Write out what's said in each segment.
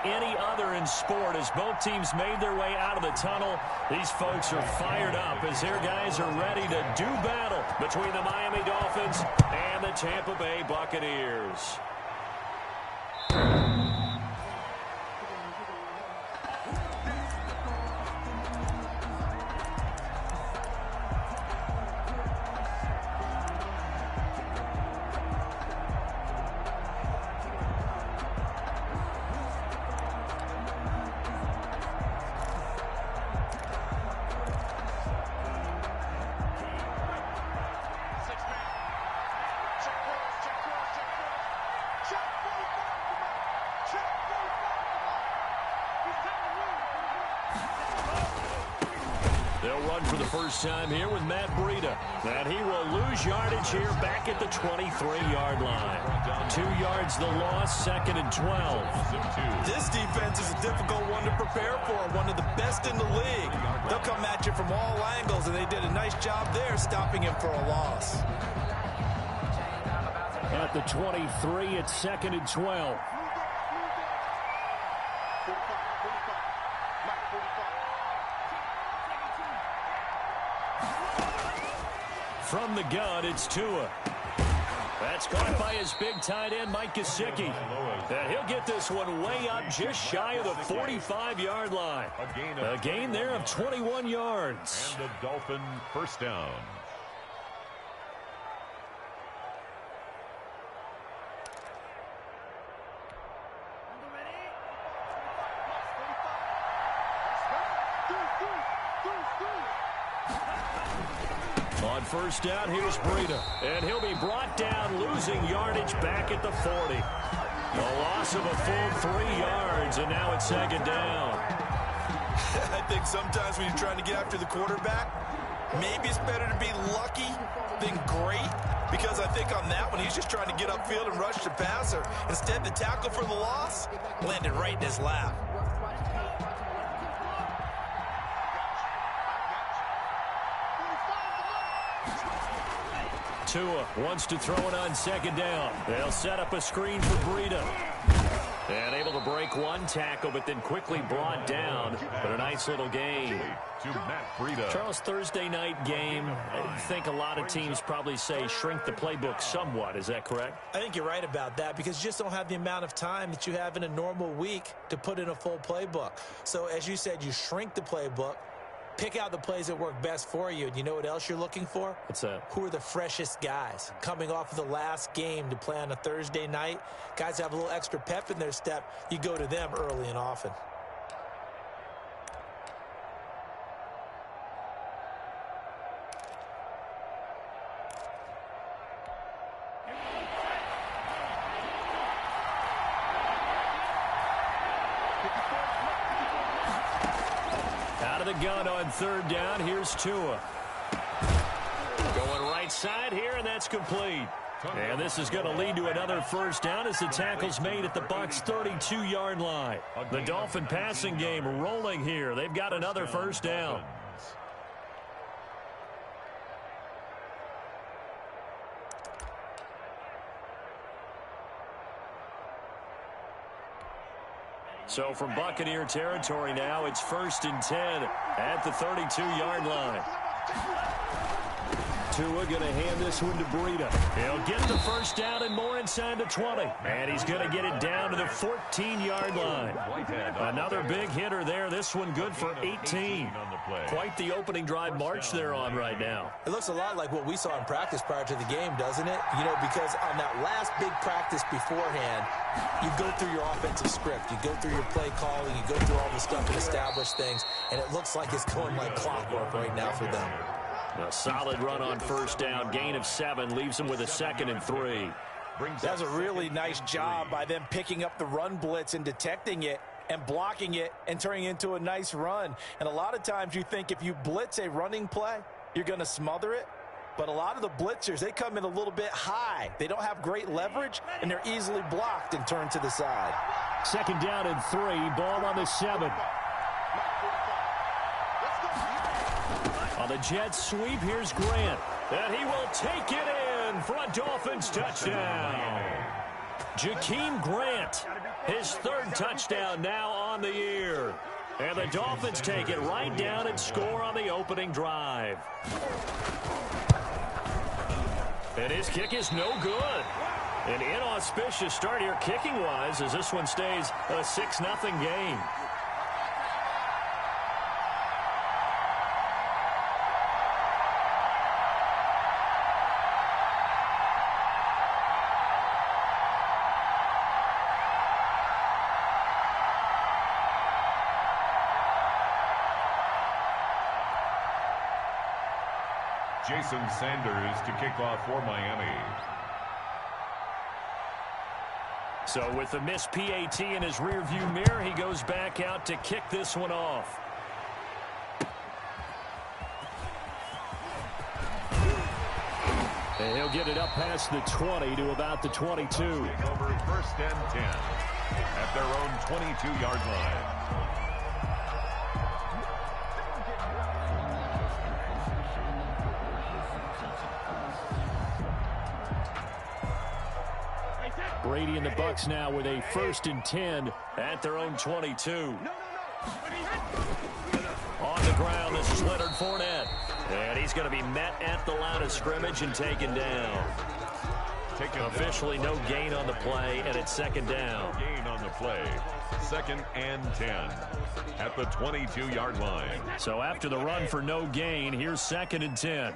any other in sport. As both teams made their way out of the tunnel, these folks are fired up as their guys are ready to do battle between the Miami Dolphins and the Tampa Bay Buccaneers. They'll run for the first time here with Matt Breida. And he will lose yardage here back at the 23-yard line. 2 yards the loss, 2nd and 12. This defense is a difficult one to prepare for, one of the best in the league. They'll come at you from all angles, and they did a nice job there stopping him for a loss. At the 23, it's 2nd and 12. From the gun, it's Tua. That's caught by his big tight end, Mike Gesicki. And he'll get this one way up just shy of the 45-yard line. A gain there of 21 yards. And the Dolphin first down. On first down, here's Breida. And he'll be brought down, losing yardage back at the 40. A loss of a full 3 yards, and now it's 2nd down. I think sometimes when you're trying to get after the quarterback, maybe it's better to be lucky than great, because I think on that one, he's just trying to get upfield and rush the passer. Instead, the tackle for the loss landed right in his lap. Tua wants to throw it on 2nd down. They'll set up a screen for Breida. And able to break one tackle, but then quickly brought down. But a nice little gain. To Matt Breida. Charles, Thursday night game, I think a lot of teams probably say shrink the playbook somewhat. Is that correct? I think you're right about that, because you just don't have the amount of time that you have in a normal week to put in a full playbook. So as you said, you shrink the playbook, pick out the plays that work best for you. And you know what else you're looking for? What's that? Who are the freshest guys coming off of the last game to play on a Thursday night? Guys have a little extra pep in their step. You go to them early and often. Gun on 3rd down. Here's Tua. Going right side here, and that's complete. And this is going to lead to another first down as the tackle's made at the Bucs' 32-yard line. The Dolphin passing game rolling here. They've got another first down. So from Buccaneer territory now, it's 1st and 10 at the 32-yard line. Tua going to hand this one to Breida. He'll get the first down and more inside the 20. And he's going to get it down to the 14-yard line. Another big hitter there. This one good for 18. Quite the opening drive march they're on right now. It looks a lot like what we saw in practice prior to the game, doesn't it? You know, because on that last big practice beforehand, you go through your offensive script. You go through your play calling. You go through all the stuff and establish things. And it looks like it's going like clockwork right now for them. A solid run on first down. Gain of 7 leaves them with a 2nd and 3. That's a really nice job by them picking up the run blitz and detecting it and blocking it and turning it into a nice run. And a lot of times you think if you blitz a running play, you're going to smother it. But a lot of the blitzers, they come in a little bit high. They don't have great leverage, and they're easily blocked and turned to the side. 2nd down and 3. Ball on the 7. On the Jets sweep, here's Grant. And he will take it in for a Dolphins touchdown. Jakeem Grant, his third touchdown now on the year. And the Dolphins take it right down and score on the opening drive. And his kick is no good. An inauspicious start here kicking-wise as this one stays a 6-0 game. Jason Sanders to kick off for Miami. So with the missed PAT in his rearview mirror, he goes back out to kick this one off. And he'll get it up past the 20 to about the 22. Over 1st and 10 at their own 22-yard line. Brady and the Bucs now with a 1st and 10 at their own 22. On the ground, this is Leonard Fournette. And he's going to be met at the line of scrimmage and taken down. Officially no gain on the play, and it's 2nd down. Gain on the play. 2nd and 10 at the 22-yard line. So after the run for no gain, here's 2nd and 10.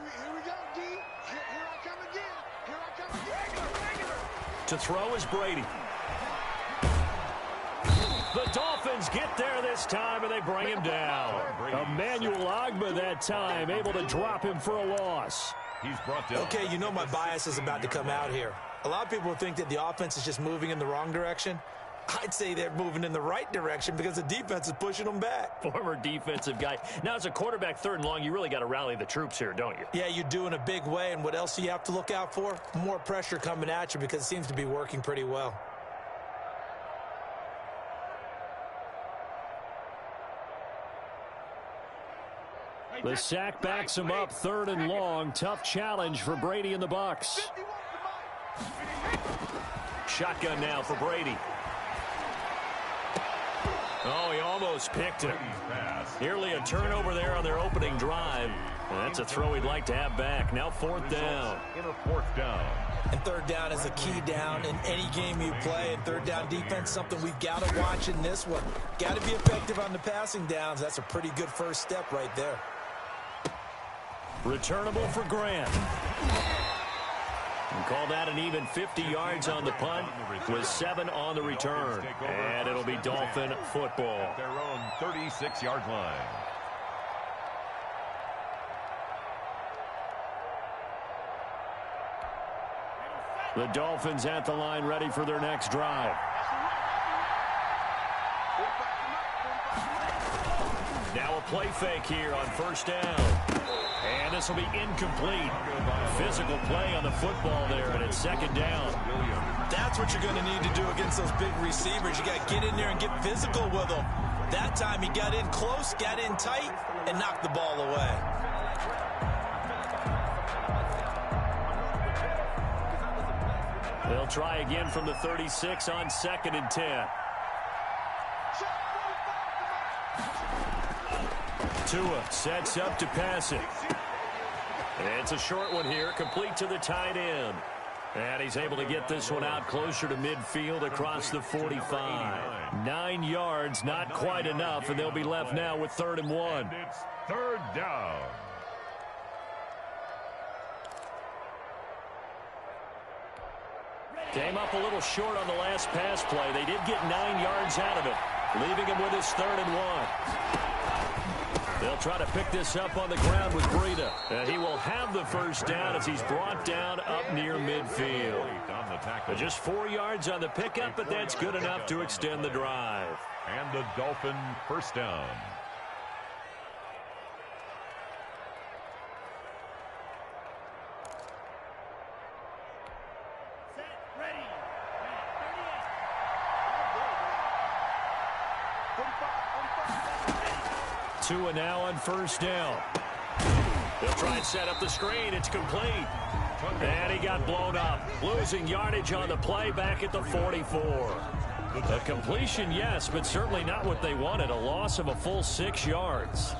To throw is Brady. The Dolphins get there this time, and they bring him down. Emmanuel Ogbah that time, able to drop him for a loss. He's brought down. Okay, you know my bias is about to come out here. A lot of people think that the offense is just moving in the wrong direction. I'd say they're moving in the right direction because the defense is pushing them back. Former defensive guy. Now, as a quarterback 3rd and long, you really got to rally the troops here, don't you? Yeah, you do in a big way. And what else do you have to look out for? More pressure coming at you because it seems to be working pretty well. The sack backs him up 3rd and long. Tough challenge for Brady and the Bucs. Shotgun now for Brady. Oh, he almost picked it. Nearly a turnover there on their opening drive. And that's a throw he'd like to have back. Now 4th down. In a 4th down. And 3rd down is a key down in any game you play. And 3rd down defense, something we've got to watch in this one. Got to be effective on the passing downs. That's a pretty good first step right there. Returnable for Grant. And call that an even 50 yards on the punt with 7 on the return. And it'll be Dolphin football. Their own 36-yard line. The Dolphins at the line ready for their next drive. Now a play fake here on 1st down. And this will be incomplete. Physical play on the football there, and it's 2nd down. That's what you're going to need to do against those big receivers. You got to get in there and get physical with them. That time he got in close, got in tight, and knocked the ball away. They'll try again from the 36 on 2nd and 10. Tua sets up to pass it. It's a short one here, complete to the tight end. And he's able to get this one out closer to midfield across the 45. 9 yards, not quite enough, and they'll be left now with 3rd and 1. And it's 3rd down. Came up a little short on the last pass play. They did get 9 yards out of it, leaving him with his 3rd and 1. They'll try to pick this up on the ground with Breida. And he will have the 1st down as he's brought down up near midfield. Just 4 yards on the pickup, but that's good enough to extend the drive. And the Dolphin 1st down. Tua now on 1st down. They'll try and set up the screen. It's complete. And he got blown up. Losing yardage on the play back at the 44. A completion, yes, but certainly not what they wanted. A loss of a full 6 yards.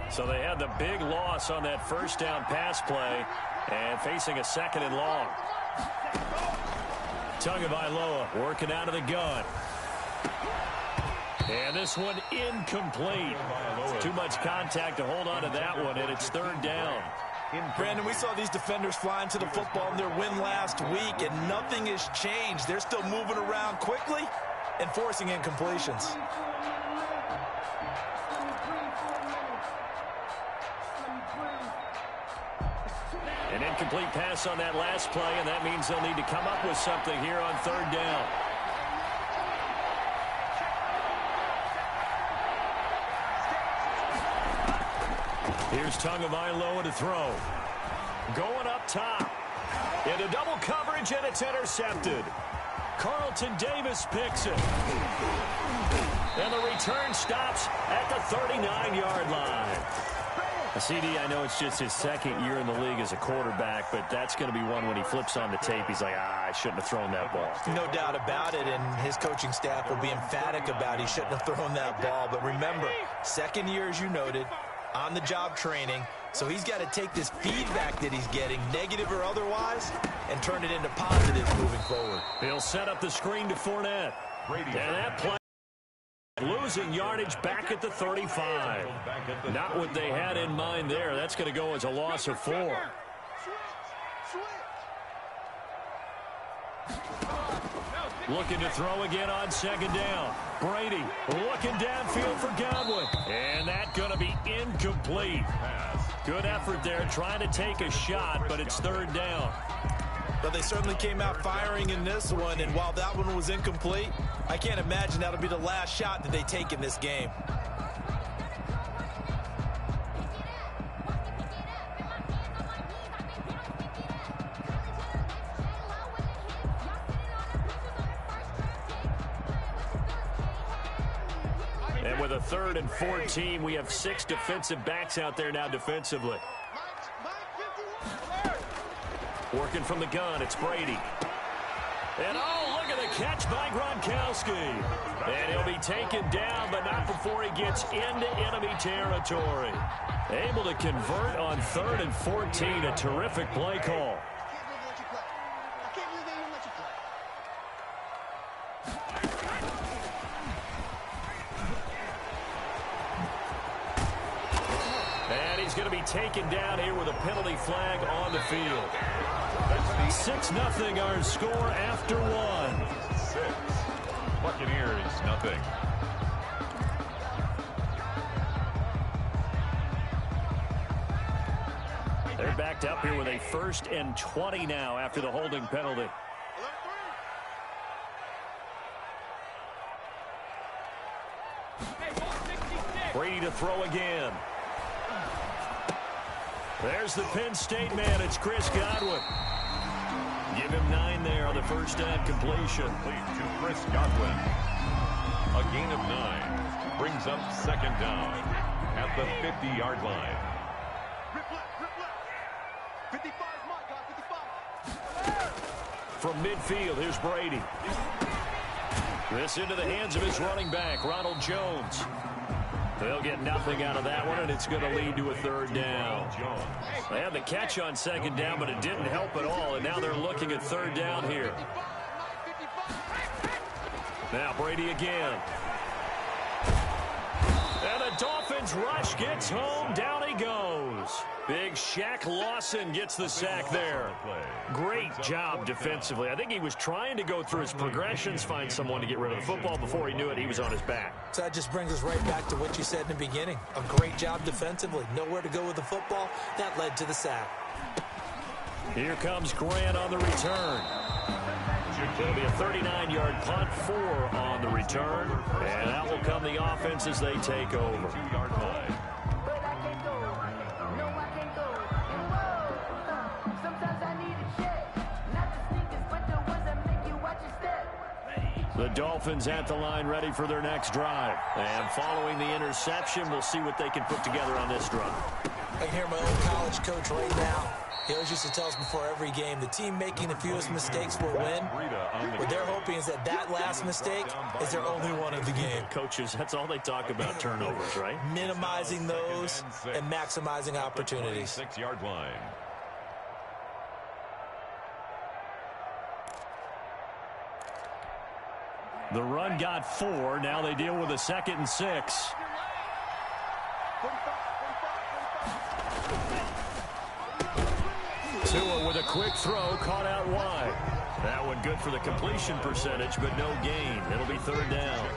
So they had the big loss on that first down pass play and facing a 2nd and long. Tagovailoa working out of the gun. And this one incomplete. Too much contact to hold on to that one, and it's 3rd down. Brandon, we saw these defenders flying to the football in their win last week, and nothing has changed. They're still moving around quickly and forcing incompletions. An incomplete pass on that last play, and that means they'll need to come up with something here on 3rd down. Here's Tagovailoa to throw. Going up top. Into double coverage, and it's intercepted. Carlton Davis picks it. And the return stops at the 39-yard line. CD, I know it's just his 2nd year in the league as a quarterback, but that's going to be one when he flips on the tape, he's like, I shouldn't have thrown that ball. No doubt about it, and his coaching staff will be emphatic about he shouldn't have thrown that ball. But remember, 2nd year, as you noted, on-the-job training, so he's got to take this feedback that he's getting, negative or otherwise, and turn it into positives moving forward. He'll set up the screen to Fournette. And that play. Losing yardage back at the 35. Not what they had in mind there. That's going to go as a loss of 4. Looking to throw again on 2nd down. Brady looking downfield for Godwin. And that's going to be incomplete. Good effort there trying to take a shot, but it's 3rd down. But they certainly came out firing in this one, and while that one was incomplete, I can't imagine that'll be the last shot that they take in this game. And with a 3rd and 14, we have 6 defensive backs out there now defensively. Working from the gun, it's Brady. And oh, look at the catch by Gronkowski. And he'll be taken down, but not before he gets into enemy territory. Able to convert on 3rd and 14, a terrific play call. And he's going to be taken down here with a penalty flag on the field. 6-0 our score after 1. 6. Buccaneers, nothing. They're backed up here with a 1st and 20 now after the holding penalty. Brady to throw again. There's the Penn State man. It's Chris Godwin. Give him 9 there on the first down completion. Complete to Chris Godwin. A gain of 9 brings up 2nd down at the 50-yard line. From midfield, here's Brady. This into the hands of his running back, Ronald Jones. They'll get nothing out of that one, and it's going to lead to a 3rd down. They had the catch on 2nd down, but it didn't help at all, and now they're looking at 3rd down here. Now Brady again. And the Dolphins rush gets home. Down he goes. Big Shaq Lawson gets the sack there. Great job defensively. I think he was trying to go through his progressions, find someone to get rid of the football. Before he knew it, he was on his back. So that just brings us right back to what you said in the beginning. A great job defensively. Nowhere to go with the football. That led to the sack. Here comes Grant on the return. It'll be a 39-yard punt, 4 on the return. And out will come the offense as they take over. 2-yard line. The Dolphins at the line ready for their next drive. And following the interception, we'll see what they can put together on this drive. I can hear my old college coach right now. He always used to tell us before every game, the team making the fewest mistakes will win. What they're hoping is that last mistake is their only one of the game. Coaches, that's all they talk about, turnovers, right? Minimizing those and maximizing opportunities. 6-yard line. The run got 4. Now they deal with a 2nd and 6. Tua with a quick throw, caught out wide. That one good for the completion percentage, but no gain. It'll be 3rd down.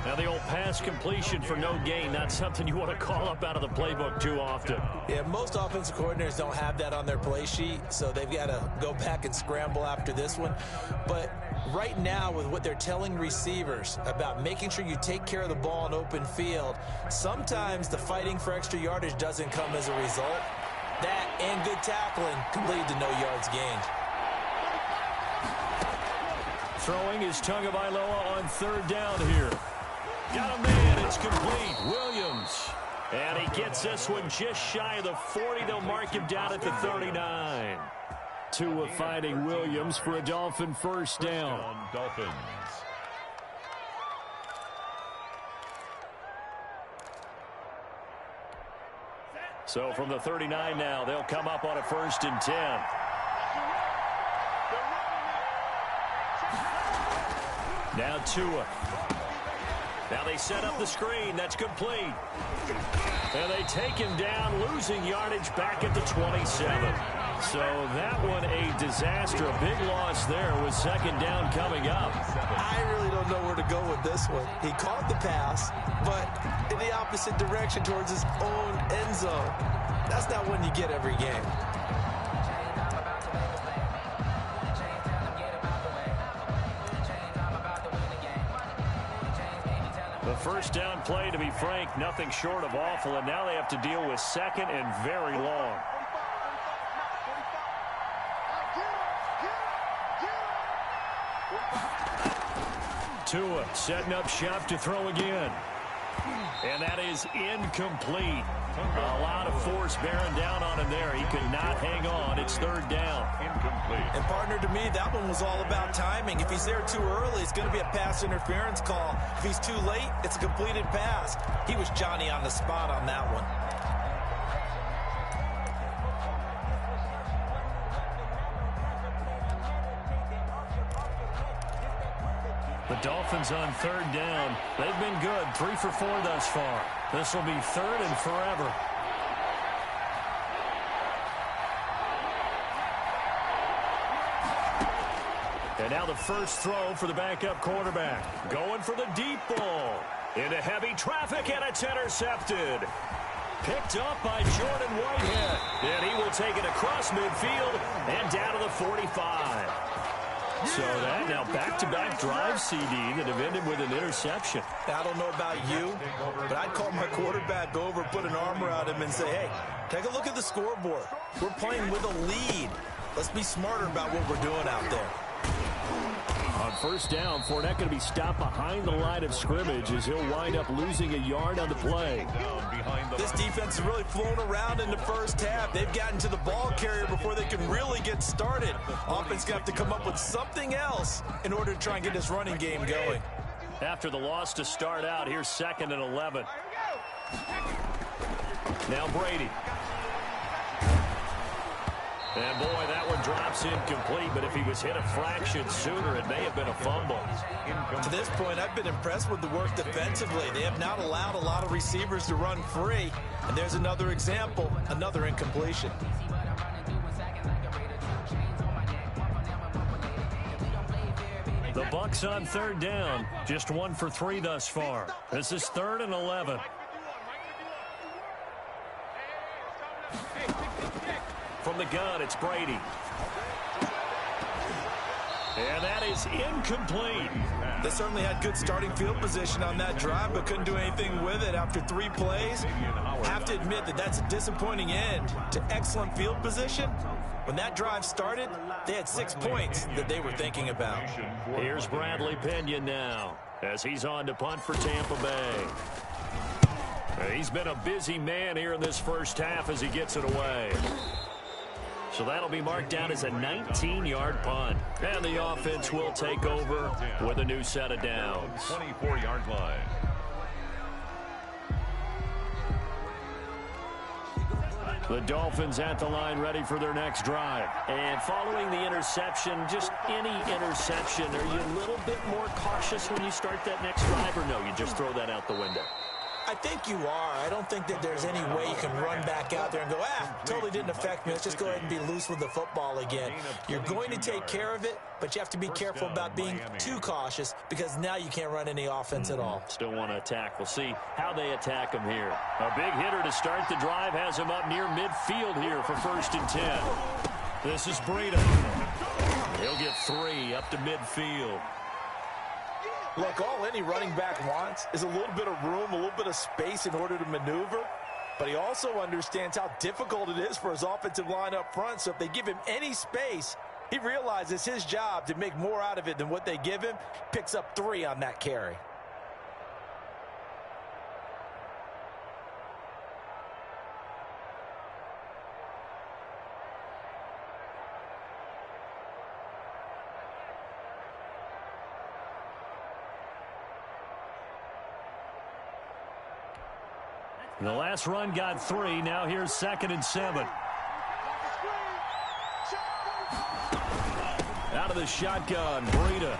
Now the old pass completion for no gain, not something you want to call up out of the playbook too often. Yeah, most offensive coordinators don't have that on their play sheet, so they've got to go back and scramble after this one. But right now, with what they're telling receivers about making sure you take care of the ball in open field, sometimes the fighting for extra yardage doesn't come as a result. That and good tackling can lead to no yards gained. Throwing is Tagovailoa on 3rd down here. Got a man, it's complete. Williams. And he gets this one just shy of the 40. They'll mark him down at the 39. Tua finding Williams for a Dolphin 1st down. Dolphins. So from the 39 now, they'll come up on a 1st and 10. Now Tua. Now they set up the screen. That's complete. And they take him down, losing yardage back at the 27. So that one a disaster. A big loss there with 2nd down coming up. I really don't know where to go with this one. He caught the pass, but in the opposite direction towards his own end zone. That's not one you get every game. The 1st down play, to be frank, nothing short of awful, and now they have to deal with 2nd and very long. Tua setting up shop to throw again. And that is incomplete. A lot of force bearing down on him there. He could not hang on. It's 3rd down. Incomplete. And partner, to me, that one was all about timing. If he's there too early, it's going to be a pass interference call. If he's too late, it's a completed pass. He was Johnny on the spot on that one. The Dolphins on 3rd down. They've been good. 3 for 4 thus far. This will be 3rd and forever. And now the first throw for the backup quarterback. Going for the deep ball. Into heavy traffic, and it's intercepted. Picked up by Jordan Whitehead. And he will take it across midfield and down to the 45. So that now back-to-back drive, CD, that have ended with an interception. I don't know about you, but I'd call my quarterback over, put an arm around him, and say, hey, take a look at the scoreboard. We're playing with a lead. Let's be smarter about what we're doing out there. On 1st down, Fournette going to be stopped behind the line of scrimmage as he'll wind up losing a yard on the play. This defense has really flown around in the 1st half. They've gotten to the ball carrier before they can really get started. Offense going to have to come up with something else in order to try and get this running game going. After the loss to start out, here's 2nd and 11. Now Brady. And boy, that one drops incomplete, but if he was hit a fraction sooner, it may have been a fumble. To this point, I've been impressed with the work defensively. They have not allowed a lot of receivers to run free. And there's another example, another incompletion. The Bucs on 3rd down, just 1 for 3 thus far. This is 3rd and 11. From the gun, it's Brady. And that is incomplete. They certainly had good starting field position on that drive, but couldn't do anything with it after 3 plays. Have to admit that that's a disappointing end to excellent field position When that drive started, they had 6 points that they were thinking about. Here's Bradley Pinion now as he's on to punt for Tampa Bay. He's been a busy man here in this first half as he gets it away. So that'll be marked down as a 19-yard punt. And the offense will take over with a new set of downs. 24-yard line. The Dolphins at the line ready for their next drive. And following the interception, just any interception, are you a little bit more cautious when you start that next drive, or no, you just throw that out the window? I think you are. I don't think that there's any way you can run back out there and go, totally didn't affect me. Let's just go ahead and be loose with the football again. You're going to take care of it, but you have to be careful about being too cautious because now you can't run any offense at all. Still want to attack. We'll see how they attack him here. A big hitter to start the drive has him up near midfield here for 1st and 10. This is Breida. He'll get 3 up to midfield. Look, all any running back wants is a little bit of room, a little bit of space in order to maneuver. But he also understands how difficult it is for his offensive line up front. So if they give him any space, he realizes his job to make more out of it than what they give him. Picks up 3 on that carry. The last run got 3. Now here's 2nd and 7. Out of the shotgun, Breida.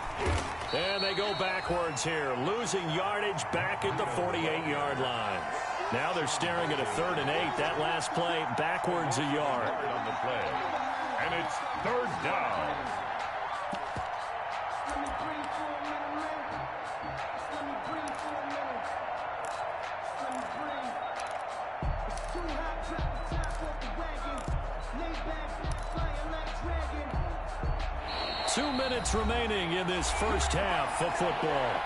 And they go backwards here, losing yardage back at the 48-yard line. Now they're staring at a 3rd and 8. That last play backwards a yard. On the play. And it's 3rd down. Two minutes remaining in this first half of football.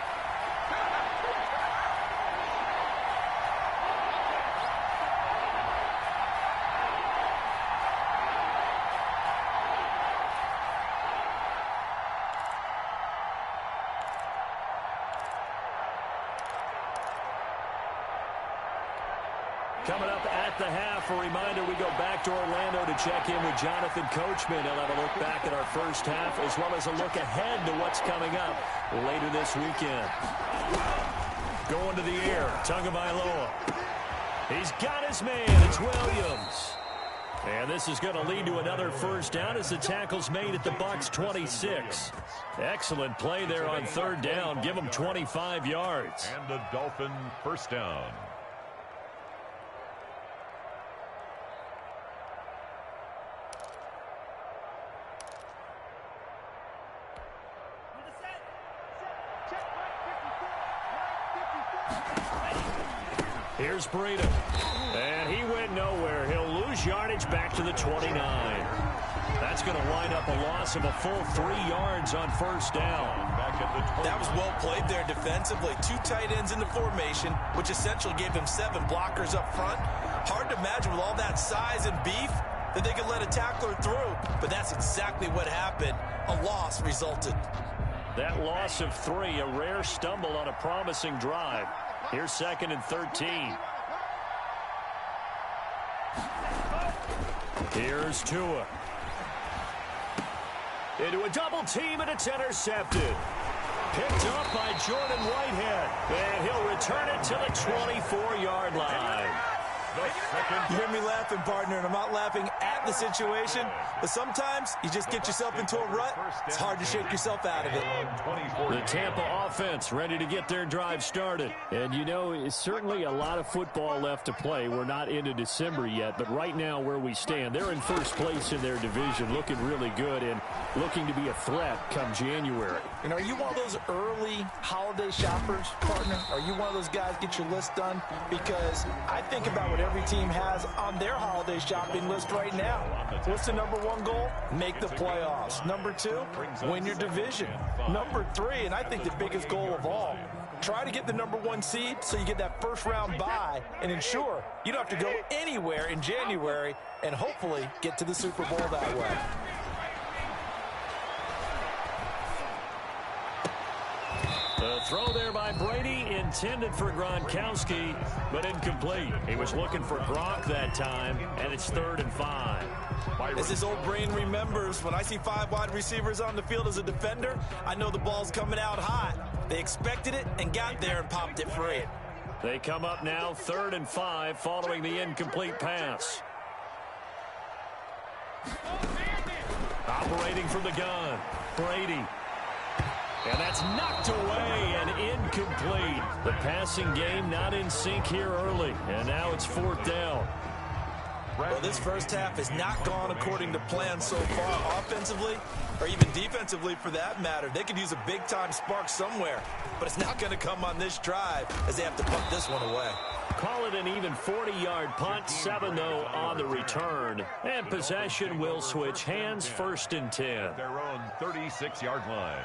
Coming up at the half, a reminder, we go back to Orlando to check in with Jonathan Coachman. He'll have a look back at our first half as well as a look ahead to what's coming up later this weekend. Going to the air, Tagovailoa. He's got his man, it's Williams. And this is going to lead to another first down as the tackle's made at the Bucs 26. Excellent play there on 3rd down. Give them 25 yards. And the Dolphin first down. Here's Breida. And he went nowhere. He'll lose yardage back to the 29. That's going to wind up a loss of a full 3 yards on 1st down. That was well played there defensively. 2 tight ends in the formation, which essentially gave him 7 blockers up front. Hard to imagine with all that size and beef that they could let a tackler through. But that's exactly what happened. A loss resulted. That loss of 3, a rare stumble on a promising drive. Here's 2nd and 13. Here's Tua. Into a double team, and it's intercepted. Picked up by Jordan Whitehead. And he'll return it to the 24-yard line. You hear me laughing, partner, and I'm not laughing at the situation, but sometimes you just get yourself into a rut. It's hard to shake yourself out of it. The Tampa offense ready to get their drive started. And, you know, it's certainly a lot of football left to play. We're not into December yet, but right now where we stand, they're in first place in their division, looking really good and looking to be a threat come January. And are you one of those early holiday shoppers, partner? Are you one of those guys get your list done? Because I think about what every team has on their holiday shopping list right now. What's the number 1 goal? Make the playoffs. Number 2, win your division. Number 3, and I think the biggest goal of all, Try to get the #1 seed so you get that first-round bye and ensure you don't have to go anywhere in January and hopefully get to the Super Bowl that way. The throw there by Brady, intended for Gronkowski, but incomplete. He was looking for Gronk that time, and it's 3rd and 5. As his old brain remembers, when I see 5 wide receivers on the field as a defender, I know the ball's coming out hot. They expected it and got there and popped it free. They come up now 3rd and 5 following the incomplete pass. Operating from the gun, Brady. And that's knocked away and incomplete. The passing game not in sync here early, and now it's 4th down. Well, this first half has not gone according to plan so far offensively or even defensively for that matter. They could use a big-time spark somewhere, but it's not going to come on this drive as they have to punt this one away. Call it an even 40-yard punt, 7 though on the return. And possession will switch hands, 1st and 10. Their own 36-yard line.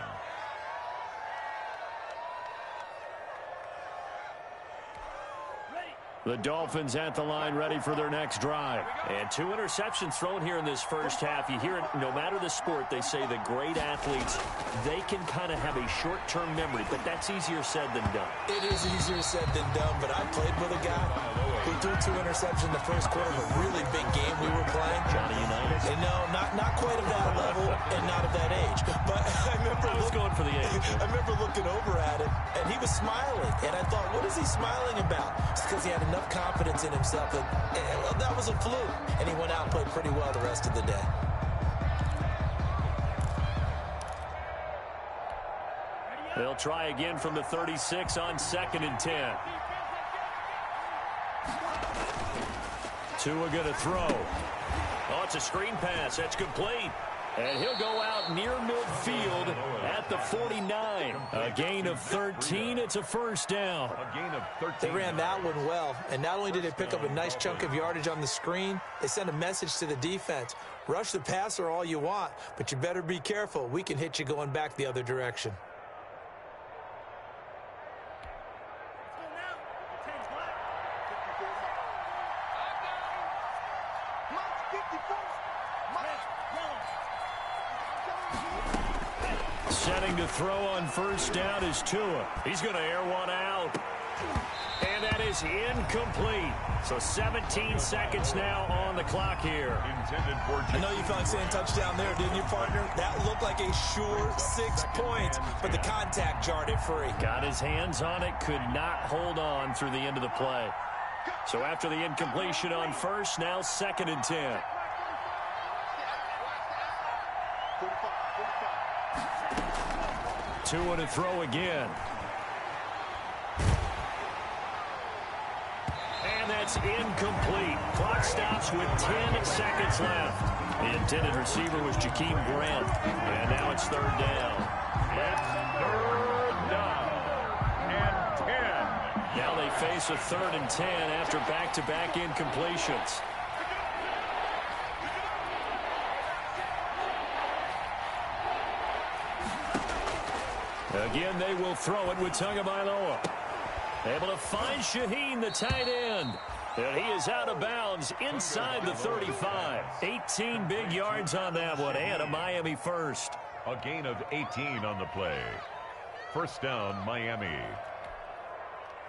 The Dolphins at the line ready for their next drive. And 2 interceptions thrown here in this first half. You hear it, no matter the sport, they say the great athletes, they can kind of have a short-term memory, but that's easier said than done. It is easier said than done, but I played with a guy who threw 2 interceptions in the first quarter of a really big game we were playing. Johnny Unitas? And no, not quite of that level and not of that age. But I was going for the age. I remember looking over at him, and he was smiling. And I thought, what is he smiling about? It's because he had enough confidence in himself that was a fluke. And he went out and played pretty well the rest of the day. They'll try again from the 36 on 2nd and 10. Tua going to throw. Oh, it's a screen pass. That's complete. And he'll go out near midfield at the 49. A gain of 13. It's a 1st down. A gain of 13. They ran that one well. And not only did they pick up a nice chunk of yardage on the screen, they sent a message to the defense. Rush the passer all you want, but you better be careful. We can hit you going back the other direction. Setting to throw on 1st down is Tua. He's going to air one out. And that is incomplete. So 17 seconds now on the clock here. Intended for I know you felt like saying touchdown there, didn't you, partner? That looked like a sure 6 points, but the contact jarred it free. Got his hands on it, could not hold on through the end of the play. So after the incompletion on 1st, now 2nd and 10. Tua to throw again. And that's incomplete. Clock stops with 10 seconds left. The intended receiver was Jakeem Grant. And now it's 3rd down. It's 3rd down and 10. Now they face a 3rd and 10 after back-to-back incompletions. Again, they will throw it with Tagovailoa. Able to find Shaheen, the tight end. And he is out of bounds inside the 35. 18 big yards on that one, and a Miami 1st. A gain of 18 on the play. 1st down, Miami.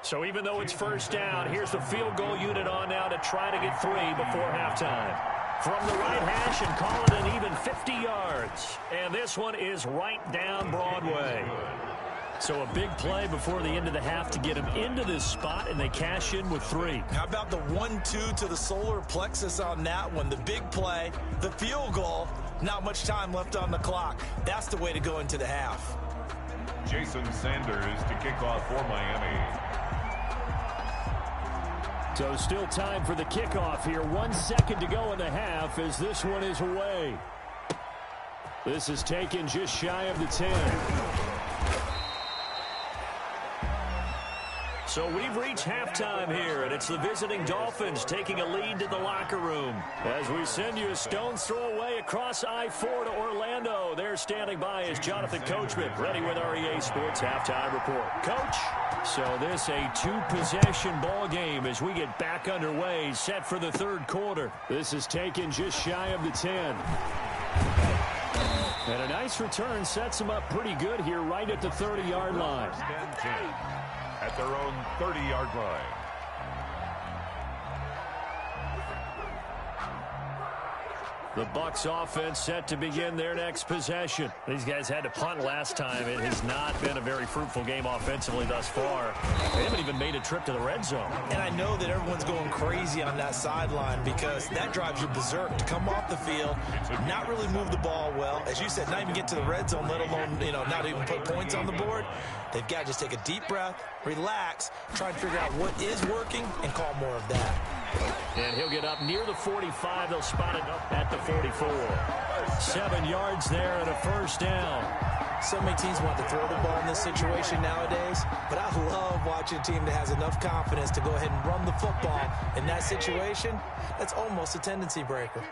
So even though it's 1st down, here's the field goal unit on now to try to get 3 before halftime. From the right hash and call it an even 50 yards. And this one is right down Broadway. So a big play before the end of the half to get them into this spot, and they cash in with 3. How about the 1-2 to the solar plexus on that one? The big play, the field goal, not much time left on the clock. That's the way to go into the half. Jason Sanders to kick off for Miami. So still time for the kickoff here. 1 second to go in the half as this one is away. This is taken just shy of the 10. So we've reached halftime here, and it's the visiting Dolphins taking a lead to the locker room. As we send you a stone's throw away across I-4 to Orlando. There standing by is Jonathan Coachman, ready with our EA Sports Halftime Report. Coach, so this a two-possession ball game as we get back underway, set for the third quarter. This is taken just shy of the 10. And a nice return sets them up pretty good here right at the 30-yard line. 10-10 at their own 30-yard line. The Bucs offense set to begin their next possession. These guys had to punt last time. It has not been a very fruitful game offensively thus far. They haven't even made a trip to the red zone. And I know that everyone's going crazy on that sideline because that drives you berserk to come off the field, not really move the ball well. As you said, not even get to the red zone, let alone, not even put points on the board. They've got to just take a deep breath, relax, try and figure out what is working, and call more of that. And he'll get up near the 45. They'll spot it up at the 44. 7 yards there and a first down. So many teams want to throw the ball in this situation nowadays, but I love watching a team that has enough confidence to go ahead and run the football in that situation. That's almost a tendency breaker.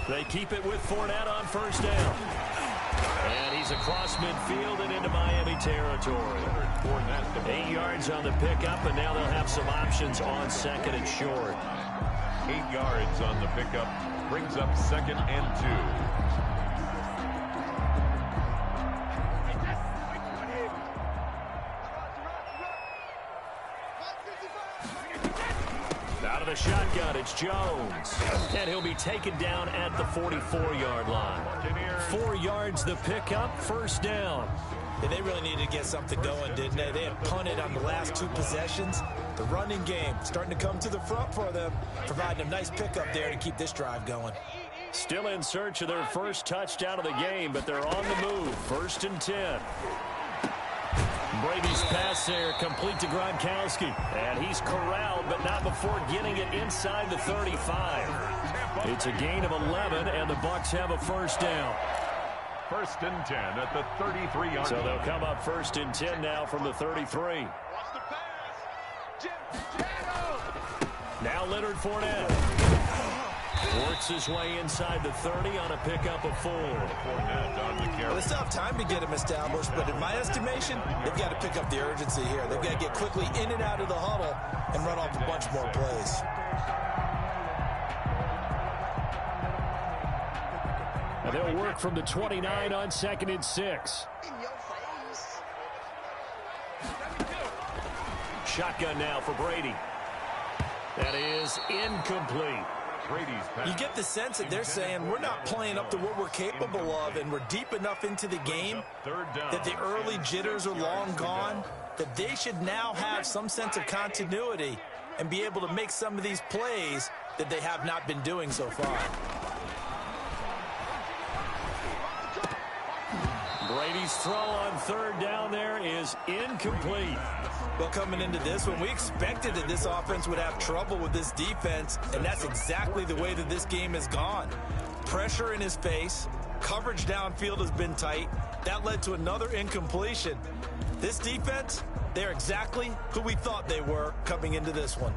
They keep it with Fournette on first down. And he's across midfield and into Miami territory. 8 yards on the pickup, and now they'll have some options on second and short. 8 yards on the pickup brings up second and 2. Out of the shotgun, it's Jones. And he'll be taken down at the 44-yard line. 4 yards the pickup, first down. And they really needed to get something going, didn't they? They had punted on the last 2 possessions. The running game starting to come to the front for them, providing a nice pickup there to keep this drive going. Still in search of their first touchdown of the game, but they're on the move. First and 10. Brady's pass there, complete to Gronkowski. And he's corralled, but not before getting it inside the 35. It's a gain of 11, and the Bucs have a first down. First and 10 at the 33-yard line. So they'll come up first and 10 now from the 33. Now Leonard Fournette. Works his way inside the 30 on a pickup of 4. Well, they still have time to get him established, but in my estimation, they've got to pick up the urgency here. They've got to get quickly in and out of the huddle and run off a bunch more plays. And they'll work from the 29 on second and 6. Shotgun now for Brady. That is incomplete. You get the sense that they're saying we're not playing up to what we're capable of, and we're deep enough into the game that the early jitters are long gone, that they should now have some sense of continuity and be able to make some of these plays that they have not been doing so far. Brady's throw on third down there is incomplete. Well, coming into this one, we expected that this offense would have trouble with this defense, and that's exactly the way that this game has gone. Pressure in his face, coverage downfield has been tight. That led to another incompletion. This defense, they're exactly who we thought they were coming into this one.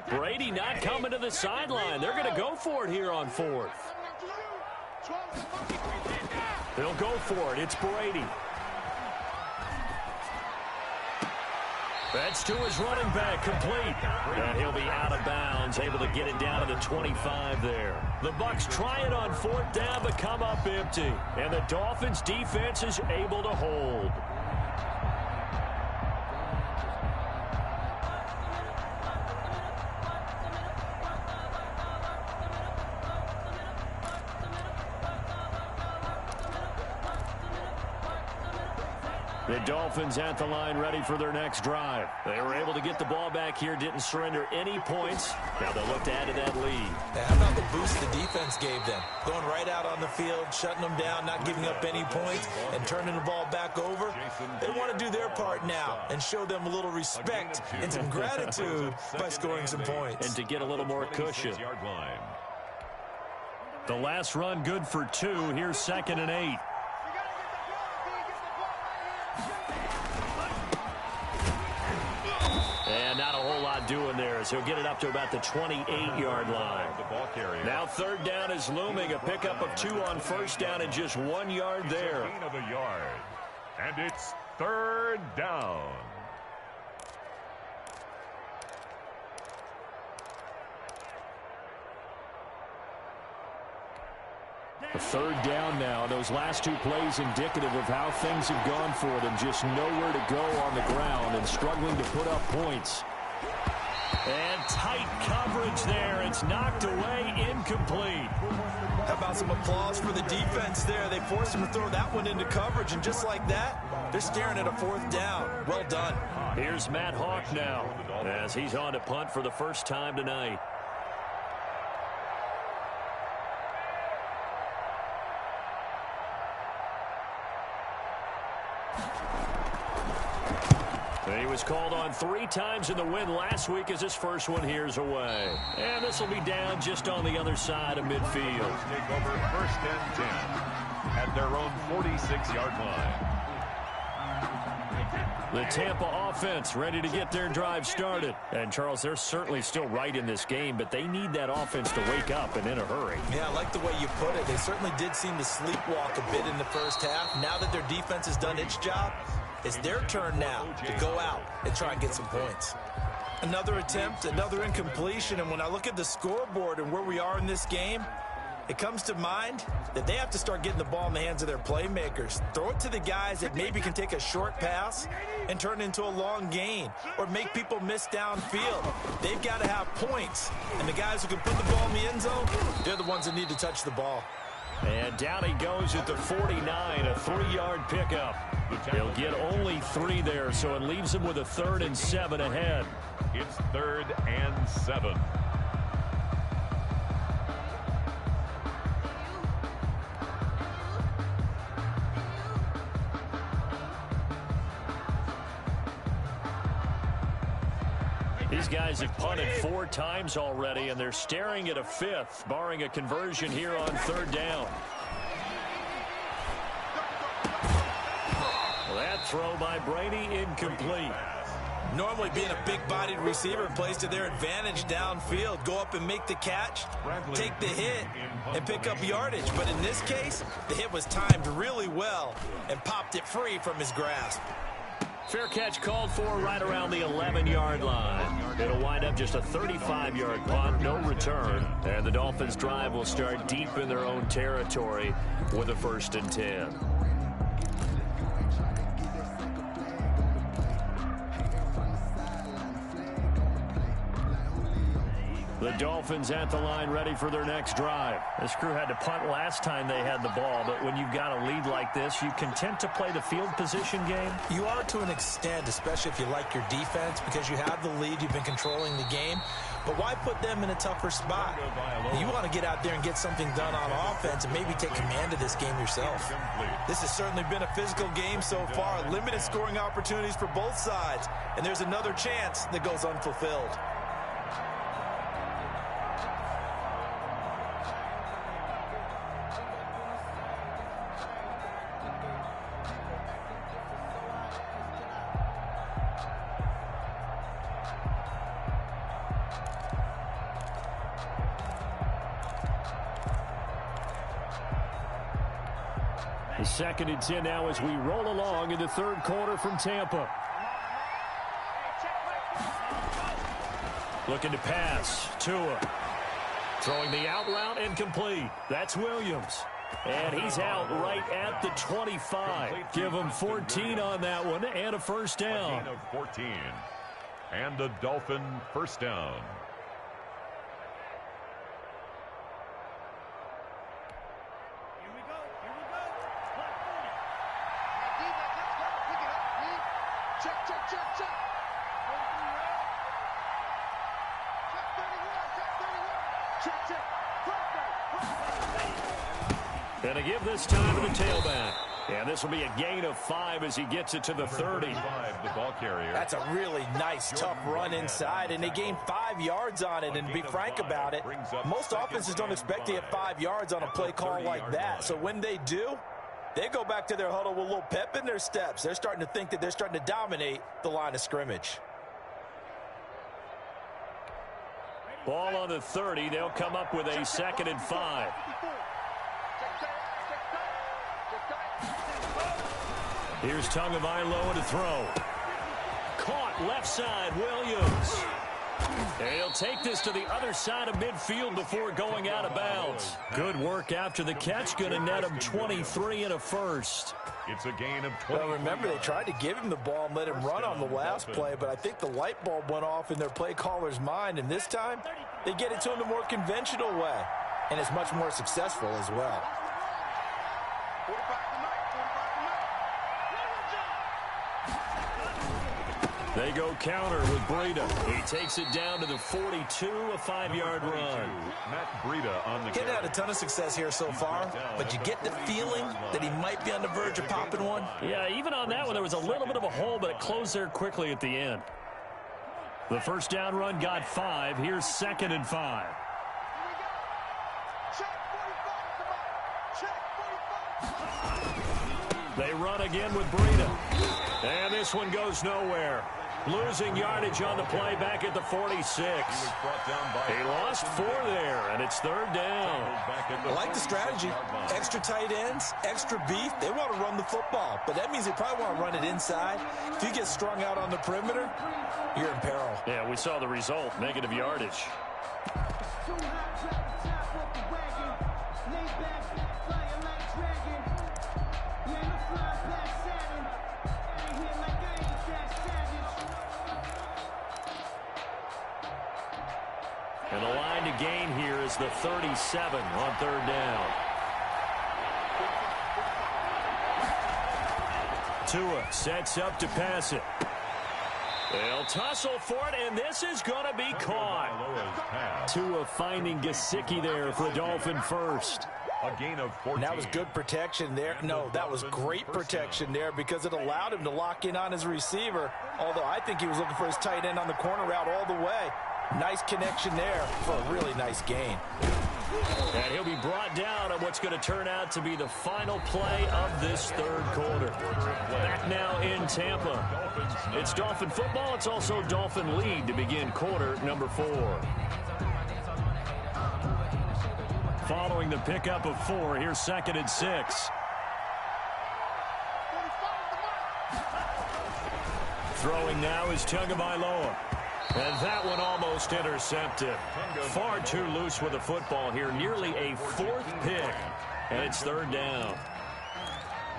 Brady not coming to the sideline. They're going to go for it here on fourth. They'll go for it. It's Brady. That's to his running back, complete. And he'll be out of bounds, able to get it down to the 25 there. The Bucs try it on fourth down, but come up empty. And the Dolphins defense is able to hold. The Dolphins at the line ready for their next drive. They were able to get the ball back here, didn't surrender any points. Now they'll look to add to that lead. Now, how about the boost the defense gave them? Going right out on the field, shutting them down, not giving up any points, and turning the ball back over. They want to do their part now and show them a little respect and some gratitude by scoring some points. And to get a little more cushion. The last run good for 2. Here's 2nd and 8. And not a whole lot doing there as he'll get it up to about the 28-yard line. Now 3rd down is looming. A pickup of 2 on 1st down and just 1 yard there. Gain of a yard. And it's 3rd down. A 3rd down now. Those last 2 plays indicative of how things have gone for them. Just nowhere to go on the ground and struggling to put up points. And tight coverage there. It's knocked away, incomplete. How about some applause for the defense there? They forced him to throw that one into coverage, and just like that, they're staring at a 4th down. Well done. Here's Matt Hawk now as he's on to punt for the first time tonight. He was called on 3 times in the win last week as his first one here's away. And this will be down just on the other side of midfield. Take over 1st and 10 at their own 46-yard line. The Tampa offense ready to get their drive started. And, Charles, they're certainly still right in this game, but they need that offense to wake up and in a hurry. Yeah, I like the way you put it. They certainly did seem to sleepwalk a bit in the first half. Now that their defense has done its job, it's their turn now to go out and try and get some points. Another attempt, another incompletion, and when I look at the scoreboard and where we are in this game, it comes to mind that they have to start getting the ball in the hands of their playmakers. Throw it to the guys that maybe can take a short pass and turn it into a long gain or make people miss downfield. They've got to have points, and the guys who can put the ball in the end zone, they're the ones that need to touch the ball. And down he goes at the 49, a 3-yard pickup. He'll get only 3 there, so it leaves him with a 3rd and 7 ahead. It's 3rd and 7. These guys have punted 4 times already, and they're staring at a 5th, barring a conversion here on 3rd down. That throw by Brady incomplete. Normally being a big-bodied receiver plays to their advantage downfield. Go up and make the catch, take the hit, and pick up yardage. But in this case, the hit was timed really well and popped it free from his grasp. Fair catch called for right around the 11-yard line. It'll wind up just a 35-yard punt, no return. And the Dolphins' drive will start deep in their own territory with a 1st and 10. The Dolphins at the line ready for their next drive. This crew had to punt last time they had the ball, but when you've got a lead like this, you content to play the field position game? You are to an extent, especially if you like your defense, because you have the lead, you've been controlling the game. But why put them in a tougher spot? You want to get out there and get something done on offense and maybe take command of this game yourself. This has certainly been a physical game so far. Limited scoring opportunities for both sides. And there's another chance that goes unfulfilled. The 2nd and 10 now as we roll along in the 3rd quarter from Tampa. Looking to pass. Tua. Throwing the out route incomplete. That's Williams. And he's out right at the 25. Give him 14 on that one and a 1st down. A gain of 14. And a Dolphin 1st down. And to give this time to the tailback. And this will be a gain of 5 as he gets it to the 30. The ball carrier. That's a really nice, tough run inside, and they gained 5 yards on it. And to be frank about it, most offenses don't expect to get 5 yards on a play call like that. So when they do, they go back to their huddle with a little pep in their steps. They're starting to think that they're starting to dominate the line of scrimmage. Ball on the 30. They'll come up with a 2nd and 5. Here's Tagovailoa to throw. Caught left side, Williams. And he'll take this to the other side of midfield before going out of bounds. Good work after the catch. Going to net him 23 and a first. It's a gain of 20. Well, remember, they tried to give him the ball and let him run on the last play, but I think the light bulb went off in their play caller's mind, and this time they get it to him the more conventional way, and it's much more successful as well. They go counter with Breida. He takes it down to the 42, a 5-yard run. Matt Breida on the He's had a ton of success here so far, but you get the feeling that he might be on the verge of popping one. Yeah, even on that one, there was a little bit of a hole, but it closed there quickly at the end. The first down run got 5. Here's 2nd and 5. They run again with Breida. And this one goes nowhere. Losing yardage on the play back at the 46. He lost 4 there, and it's 3rd down. I like the strategy. Extra tight ends, extra beef. They want to run the football, but that means they probably want to run it inside. If you get strung out on the perimeter, you're in peril. Yeah, we saw the result, negative yardage. And the line to gain here is the 37 on 3rd down. Tua sets up to pass it. They'll tussle for it, and this is going to be caught. Tua finding Gesicki there for the Dolphin first. A gain of 14. That was good protection there. No, that was great protection there because it allowed him to lock in on his receiver, although I think he was looking for his tight end on the corner route all the way. Nice connection there for a really nice gain. And he'll be brought down on what's going to turn out to be the final play of this 3rd quarter. Back now in Tampa. It's Dolphin football. It's also Dolphin lead to begin quarter number 4. Following the pickup of 4, here's 2nd and 6. Throwing now is Tagovailoa. And that one almost intercepted. Far too loose with the football here. Nearly a 4th pick. And it's 3rd down.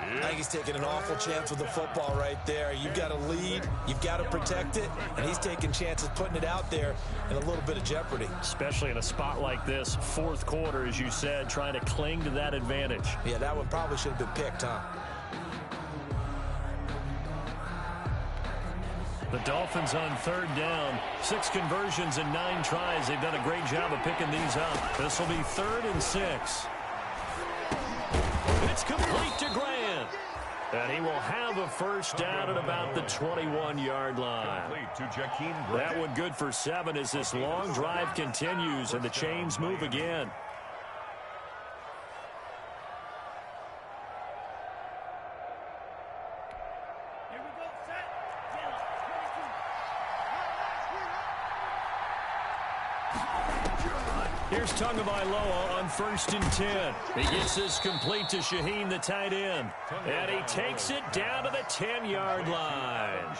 I think he's taking an awful chance with the football right there. You've got to lead. You've got to protect it. And he's taking chances putting it out there in a little bit of jeopardy. Especially in a spot like this. 4th quarter, as you said, trying to cling to that advantage. Yeah, that one probably should have been picked, huh? The Dolphins on 3rd down. 6 conversions and 9 tries. They've done a great job of picking these up. This will be 3rd and 6. It's complete to Grant. And he will have a first down at about the 21-yard line. That one good for 7 as this long drive continues and the chains move again. Here's Tagovailoa on 1st and 10. He gets this complete to Shaheen, the tight end. And he takes it down to the 10-yard line.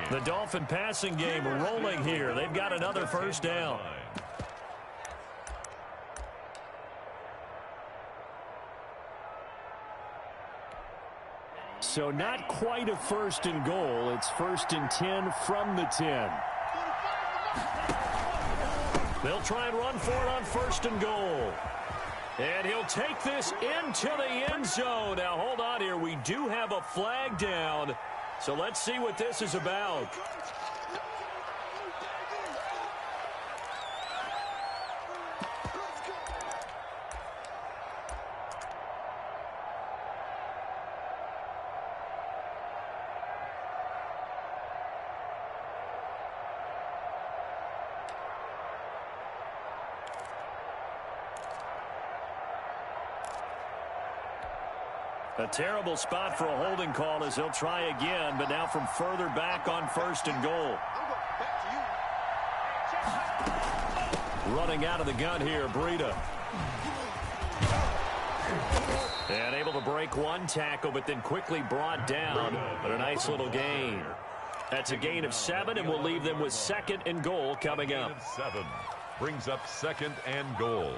The Dolphin passing game rolling here. They've got another first down. So not quite a 1st and goal. It's 1st and 10 from the 10. They'll try and run for it on 1st and goal. And he'll take this into the end zone. Now, hold on here. We do have a flag down. So let's see what this is about. A terrible spot for a holding call as he'll try again, but now from further back on 1st and goal. Running out of the gun here, Breida. And able to break one tackle, but then quickly brought down. But a nice little gain. That's a gain of 7, and we'll leave them with 2nd and goal coming up. 7 brings up 2nd and goal.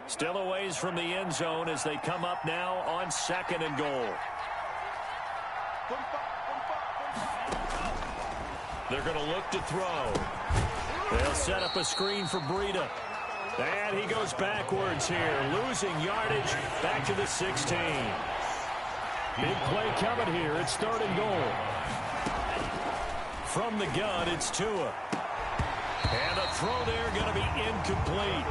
Still a ways from the end zone as they come up now on 2nd and goal. They're going to look to throw. They'll set up a screen for Breida. And he goes backwards here, losing yardage back to the 16. Big play coming here. It's 3rd and goal. From the gun, it's Tua. And the throw there going to be incomplete.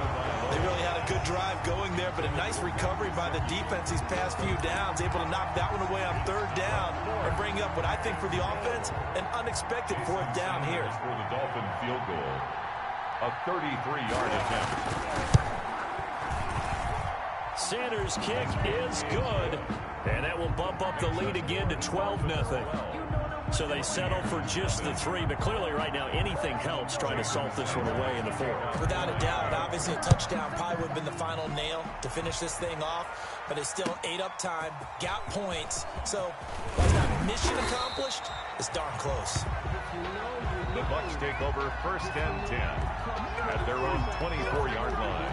They really had a good drive going there, but a nice recovery by the defense these past few downs, able to knock that one away on 3rd down and bring up what I think for the offense, an unexpected 4th down here. For the Dolphin field goal, a 33-yard attempt. Sanders' kick is good, and that will bump up the lead again to 12-0. So they settle for just the 3, but clearly right now anything helps trying to salt this one away in the 4th. Without a doubt, obviously a touchdown probably would have been the final nail to finish this thing off, but it's still 8-up time, got points, so while it's not mission accomplished, it's darn close. The Bucs take over 1st and 10 at their own 24-yard line.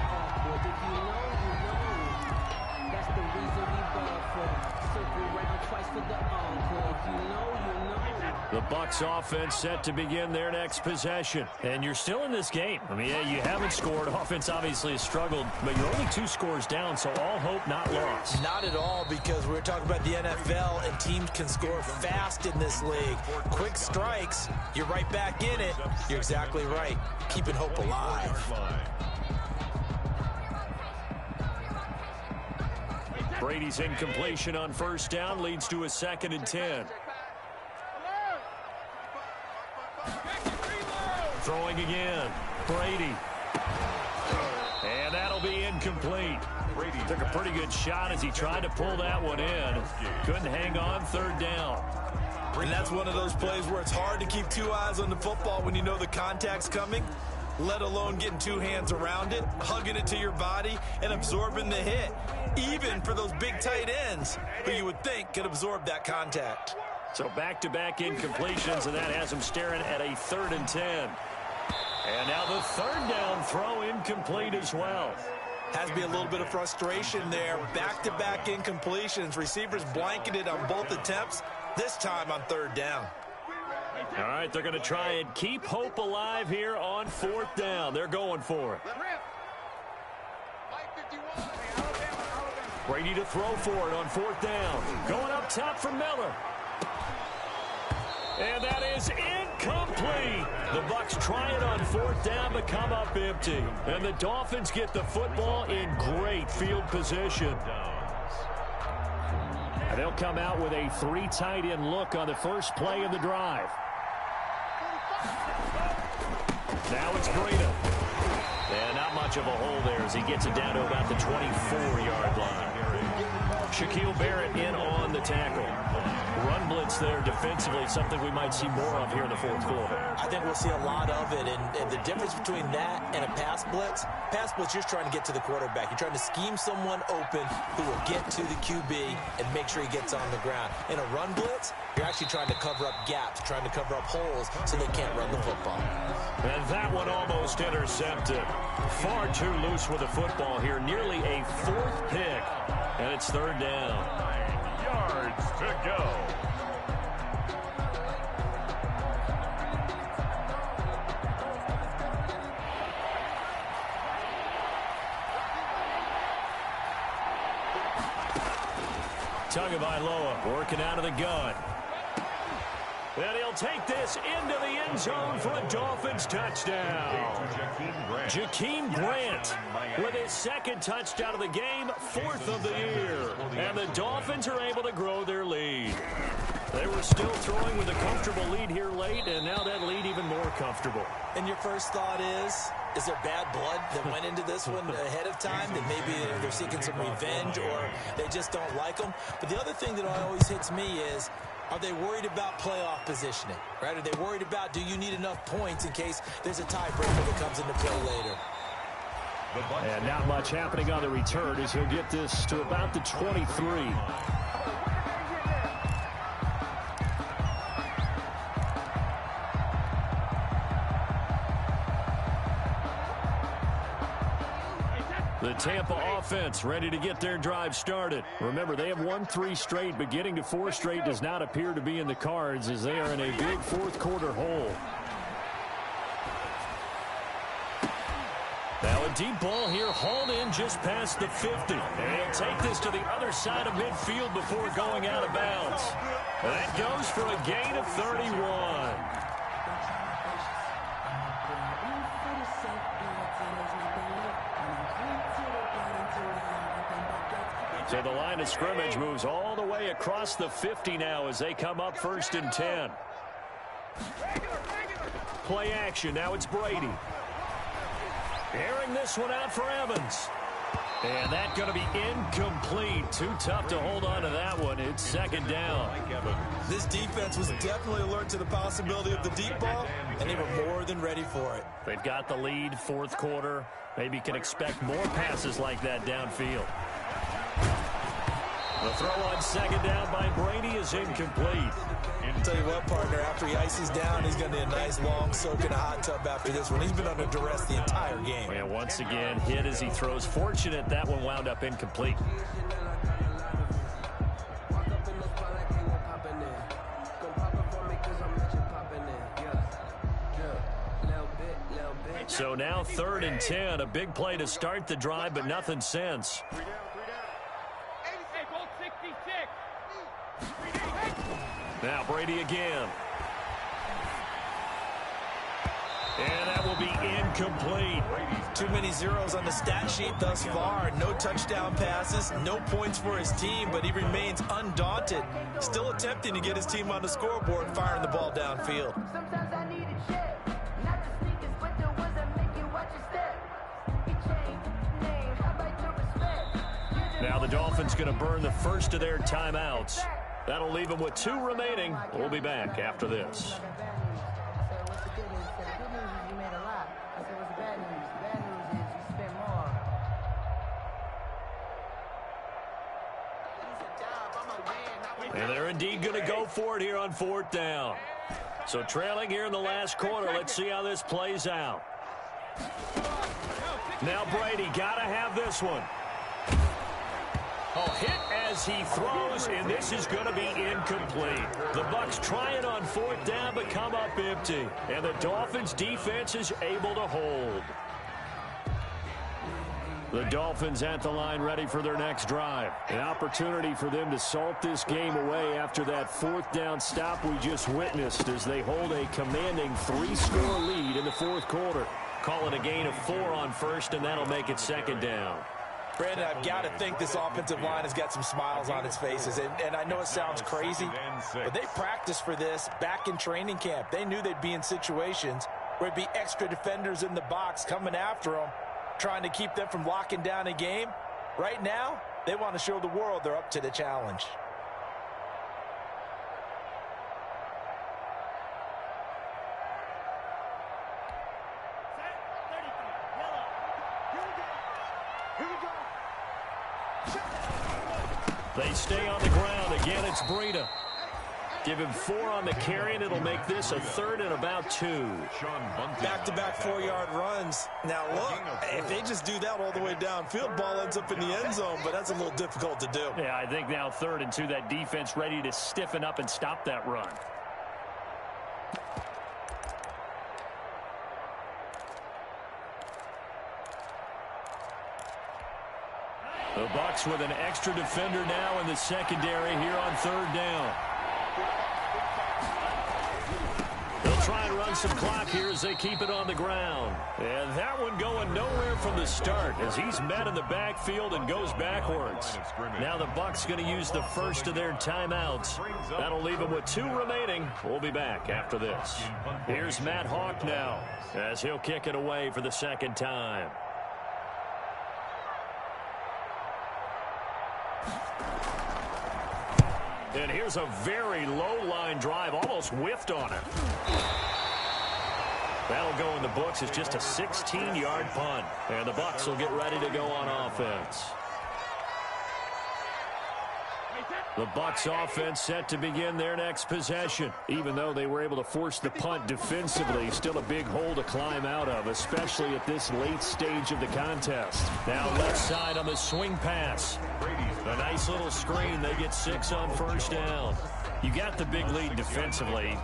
That's the reason we bought for circle around twice for the encore. If you know, you know. The Bucs offense set to begin their next possession. And you're still in this game. I mean, yeah, you haven't scored. Offense obviously has struggled, but you're only 2 scores down, so all hope not lost. Not at all, because we're talking about the NFL, and teams can score fast in this league. Quick strikes, you're right back in it. You're exactly right. Keeping hope alive. Brady's incompletion on 1st down leads to a 2nd and 10. Throwing again. Brady. And that'll be incomplete. Brady took a pretty good shot as he tried to pull that one in. Couldn't hang on 3rd down. And that's one of those plays where it's hard to keep 2 eyes on the football when you know the contact's coming, let alone getting 2 hands around it, hugging it to your body, and absorbing the hit. Even for those big tight ends who you would think could absorb that contact. So back-to-back incompletions, and that has him staring at a 3rd and 10. And now the 3rd down throw incomplete as well. Has to be a little bit of frustration there. Back-to-back incompletions. Receivers blanketed on both attempts, this time on 3rd down. All right, they're going to try and keep hope alive here on 4th down. They're going for it. Brady to throw for it on 4th down. Going up top for Miller. And that is incomplete. The Bucs try it on 4th down, but come up empty. And the Dolphins get the football in great field position. And they'll come out with a 3 tight end look on the first play of the drive. Now it's Breida. And not much of a hole there as he gets it down to about the 24-yard line. Shaquille Barrett in on the tackle. Run blitz there defensively, something we might see more of here in the 4th quarter. I think we'll see a lot of it, and the difference between that and a pass blitz, you're just trying to get to the quarterback. You're trying to scheme someone open who will get to the QB and make sure he gets on the ground. In a run blitz, you're actually trying to cover up gaps, trying to cover up holes so they can't run the football. And that one almost intercepted. Far too loose with the football here. Nearly a 4th pick, and it's 3rd down. 9 yards to go. Tagovailoa working out of the gun. And he'll take this into the end zone for a Dolphins touchdown. Jakeem Grant with his second touchdown of the game, 4th of the year. And the Dolphins are able to grow their lead. They were still throwing with a comfortable lead here late, and now that lead even more comfortable. And your first thought is there bad blood that went into this one ahead of time, that maybe they're seeking some revenge or they just don't like them? But the other thing that always hits me is, are they worried about playoff positioning, right? Are they worried about, do you need enough points in case there's a tiebreaker that comes into play later? And not much happening on the return as he'll get this to about the 23. The Tampa offense ready to get their drive started. Remember, they have won 3 straight, but getting to 4 straight does not appear to be in the cards as they are in a big fourth quarter hole. Now a deep ball here, hauled in just past the 50. And he'll take this to the other side of midfield before going out of bounds. That goes for a gain of 31. So the line of scrimmage moves all the way across the 50 now as they come up 1st and 10. Play action. Now it's Brady. Airing this one out for Evans. And that's going to be incomplete. Too tough to hold on to that one. It's 2nd down. This defense was definitely alert to the possibility of the deep ball, and they were more than ready for it. They've got the lead, 4th quarter. Maybe can expect more passes like that downfield. The throw on 2nd down by Brady is incomplete. I'll tell you what, partner, after he ices down, he's going to need a nice long soak in a hot tub after this one. He's been under duress the entire game. And once again, hit as he throws. Fortunate that one wound up incomplete. So now 3rd and 10, a big play to start the drive, but nothing since. Now Brady again. And that will be incomplete. Too many zeros on the stat sheet thus far. No touchdown passes, no points for his team, but he remains undaunted. Still attempting to get his team on the scoreboard, firing the ball downfield. Sometimes I need a check. Not the sneakers, but the ones that make you watch your step. Your chain, name, how about your respect? Now the Dolphins going to burn the first of their timeouts. That'll leave them with 2 remaining. We'll be back after this. And they're indeed going to go for it here on 4th down. So trailing here in the last quarter. Let's see how this plays out. Now Brady got to have this one. Oh, hit as he throws, and this is going to be incomplete. The Bucs try it on 4th down, but come up empty. And the Dolphins defense is able to hold. The Dolphins at the line ready for their next drive. An opportunity for them to salt this game away after that 4th down stop we just witnessed as they hold a commanding 3-score lead in the 4th quarter. Call it a gain of 4 on 1st, and that'll make it 2nd down. Brandon, I've got to think this offensive line has got some smiles on its faces. And I know it sounds crazy, but they practiced for this back in training camp. They knew they'd be in situations where it'd be extra defenders in the box coming after them, trying to keep them from locking down a game. Right now, they want to show the world they're up to the challenge. They stay on the ground. Again, it's Breida. Give him 4 on the carry, and it'll make this a 3rd and about 2. Back-to-back 4-yard runs. Now, look, if they just do that all the way downfield, ball ends up in the end zone, but that's a little difficult to do. Yeah, I think now 3rd and 2, that defense ready to stiffen up and stop that run. The Bucs with an extra defender now in the secondary here on third down. They'll try and run some clock here as they keep it on the ground. And that one going nowhere from the start as he's met in the backfield and goes backwards. Now the Bucs going to use the first of their timeouts. That'll leave them with 2 remaining. We'll be back after this. Here's Matt Hawk now as he'll kick it away for the second time. And here's a very low-line drive, almost whiffed on it. That'll go in the books as just a 16-yard punt. And the Bucs will get ready to go on offense. The Bucs offense set to begin their next possession. Even though they were able to force the punt defensively, still a big hole to climb out of, especially at this late stage of the contest. Now left side on the swing pass. A nice little screen. They get 6 on first down. You got the big lead defensively.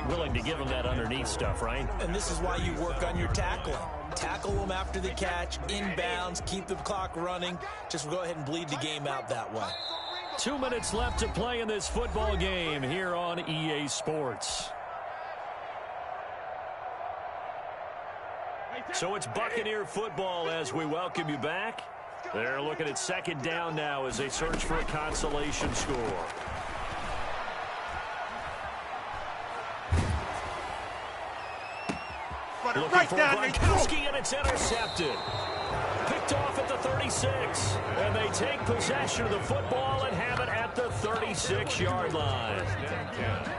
Willing to give them that underneath stuff, right? And this is why you work on your tackling. Tackle them after the catch, inbounds, keep the clock running. Just go ahead and bleed the game out that way. 2 minutes left to play in this football game here on EA Sports. So it's Buccaneer football as we welcome you back. They're looking at second down now as they search for a consolation score. Looking for Gronkowski, and it's intercepted. Picked off at the 36. And they take possession of the football and have it at the 36-yard line.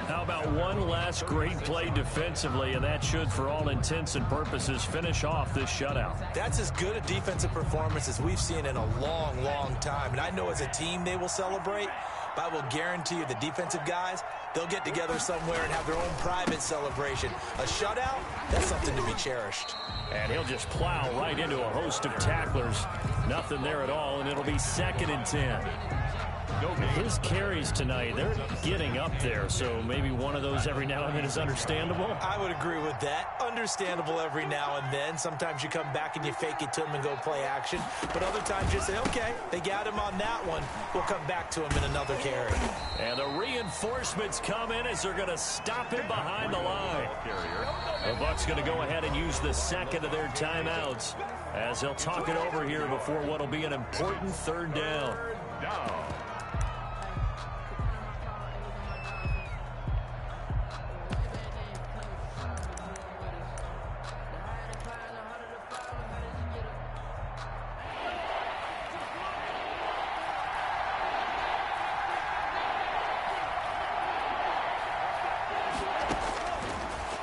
How about one last great play defensively, and that should, for all intents and purposes, finish off this shutout. That's as good a defensive performance as we've seen in a long, long time. And I know as a team they will celebrate, but I will guarantee you the defensive guys, they'll get together somewhere and have their own private celebration. A shutout, that's something to be cherished. And he'll just plow right into a host of tacklers. Nothing there at all, and it'll be 2nd and 10. His carries tonight, they're getting up there, so maybe one of those every now and then is understandable. I would agree with that. Understandable every now and then. Sometimes you come back and you fake it to him and go play action. But other times you say, okay, they got him on that one. We'll come back to him in another carry. And the reinforcements come in as they're going to stop him behind the line. The Bucs going to go ahead and use the second of their timeouts as they'll talk it over here before what will be an important third down.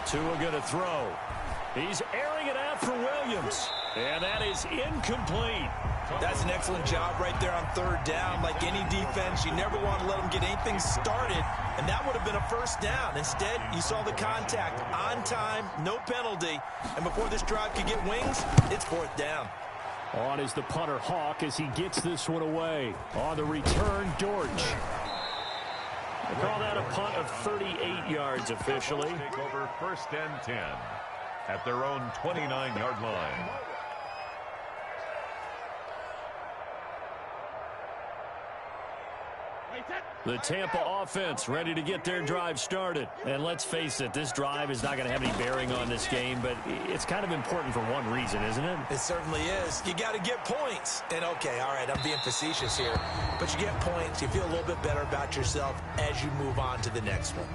Tua going to throw. He's airing it out for Williams. And that is incomplete. That's an excellent job right there on third down. Like any defense, you never want to let them get anything started. And that would have been a first down. Instead, you saw the contact on time, no penalty. And before this drive could get wings, it's 4th down. On is the punter Hawk as he gets this one away. On the return, Dortch. They call that a punt of 38 yards officially. Take over 1st and 10 at their own 29-yard line. The Tampa offense ready to get their drive started. And let's face it, this drive is not going to have any bearing on this game, but it's kind of important for one reason, isn't it? It certainly is. You got to get points. And okay, all right, I'm being facetious here. But you get points, you feel a little bit better about yourself as you move on to the next one.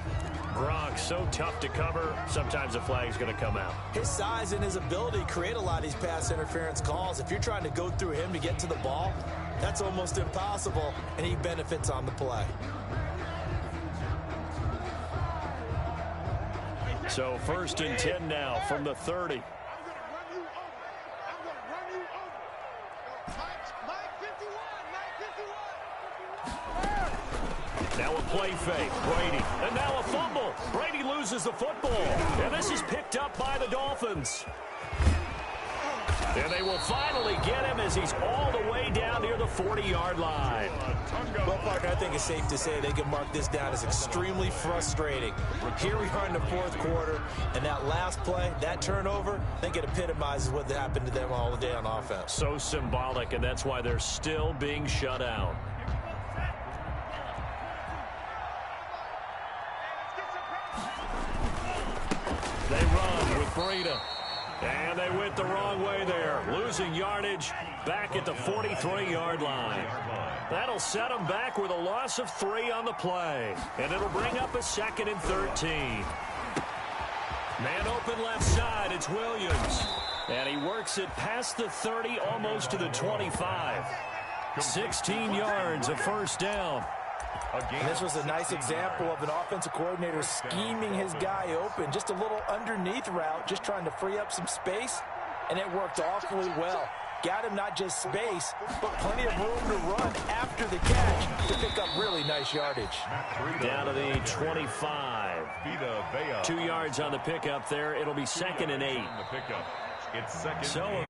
Gronk, so tough to cover, sometimes the flag's going to come out. His size and his ability create a lot of these pass interference calls. If you're trying to go through him to get to the ball, that's almost impossible, and he benefits on the play. So 1st and 10 now from the 30. Now a play fake, Brady, and now a fumble. Brady loses the football, and this is picked up by the Dolphins. And they will finally get him as he's all the way down near the 40-yard line. Well, partner, I think it's safe to say they can mark this down as extremely frustrating. Here we are in the fourth quarter, and that last play, that turnover, I think it epitomizes what happened to them all day on offense. So symbolic, and that's why they're still being shut out. They run with Breida. And they went the wrong way there, losing yardage back at the 43-yard line. That'll set them back with a loss of 3 on the play. And it'll bring up a 2nd and 13. Man open left side, it's Williams. And he works it past the 30, almost to the 25. 16 yards, a first down. And this was a nice example of an offensive coordinator scheming his guy open. Just a little underneath route, just trying to free up some space, and it worked awfully well. Got him not just space, but plenty of room to run after the catch to pick up really nice yardage. Down to the 25. 2 yards on the pickup there. It'll be 2nd and 8. It's 2nd. So